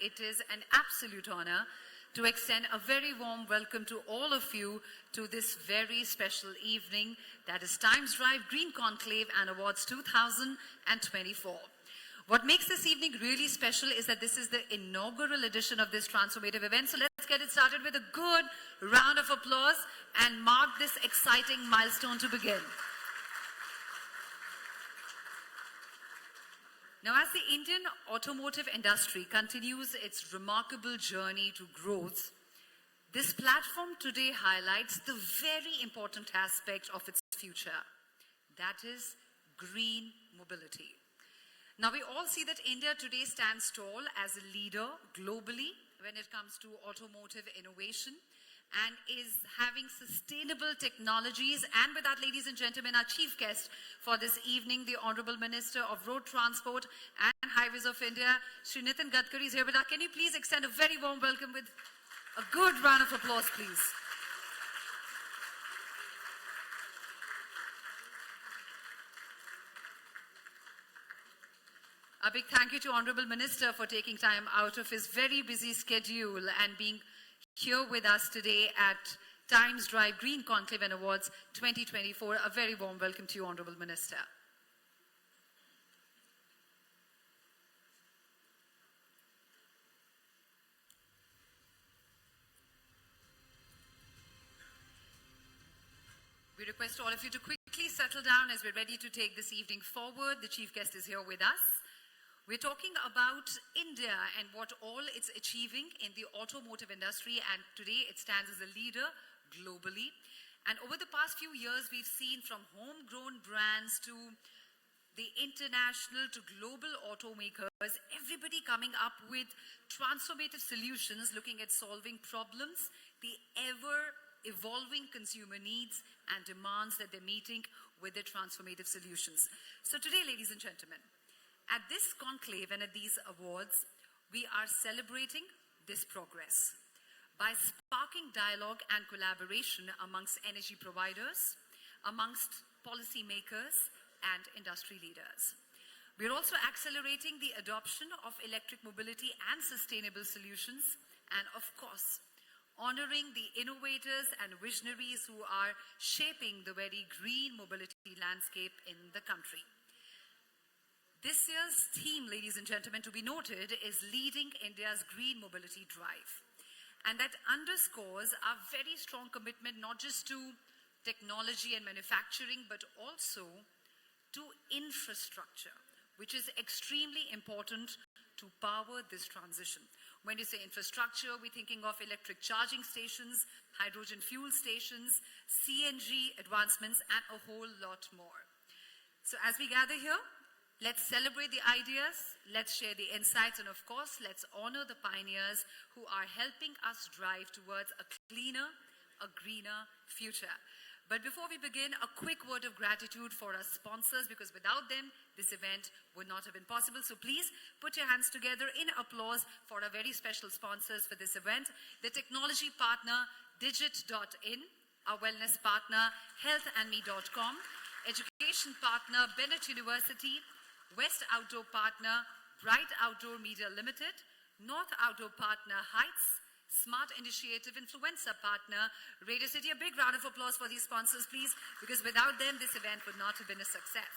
it is an absolute honor to extend a very warm welcome to all of you to this very special evening, that is Times Drive Green Conclave and Awards 2024. What makes this evening really special is that this is the inaugural edition of this transformative event. So let's get it started with a good round of applause and mark this exciting milestone to begin. Now, as the Indian automotive industry continues its remarkable journey to growth, this platform today highlights the very important aspect of its future, that is green mobility. Now, we all see that India today stands tall as a leader globally when it comes to automotive innovation and is having sustainable technologies. And with that, ladies and gentlemen, our chief guest for this evening, the Honorable Minister of Road Transport and Highways of India, Shri Nitin Gadkari, is here with us. Can you please extend a very warm welcome with a good round of applause, please? A big thank you to Honorable Minister for taking time out of his very busy schedule and being here with us today at Times Drive Green Conclave and Awards 2024. A very warm welcome to you, Honorable Minister. We request all of you to quickly settle down as we're ready to take this evening forward. The chief guest is here with us. We're talking about India and what all it's achieving in the automotive industry, and today it stands as a leader globally. And over the past few years, we've seen from homegrown brands to the international to global automakers, everybody coming up with transformative solutions looking at solving problems, the ever-evolving consumer needs and demands that they're meeting with their transformative solutions. So today, ladies and gentlemen, at this conclave and at these awards, we are celebrating this progress by sparking dialogue and collaboration amongst energy providers, amongst policymakers and industry leaders. We're also accelerating the adoption of electric mobility and sustainable solutions, and of course, honoring the innovators and visionaries who are shaping the very green mobility landscape in the country. This year's theme, ladies and gentlemen, to be noted is Leading India's Green Mobility Drive. And that underscores our very strong commitment not just to technology and manufacturing, but also to infrastructure, which is extremely important to power this transition. When you say infrastructure, we're thinking of electric charging stations, hydrogen fuel stations, CNG advancements, and a whole lot more. So as we gather here, let's celebrate the ideas, let's share the insights, and of course, let's honor the pioneers who are helping us drive towards a cleaner, a greener future. But before we begin, a quick word of gratitude for our sponsors, because without them, this event would not have been possible. So please put your hands together in applause for our very special sponsors for this event. The technology partner, Digit.in, our wellness partner, healthandme.com, education partner, Bennett University, West Outdoor Partner, Bright Outdoor Media Limited, North Outdoor Partner, Heights, Smart Initiative Influencer Partner, Radio City. A big round of applause for these sponsors, please, because without them, this event would not have been a success.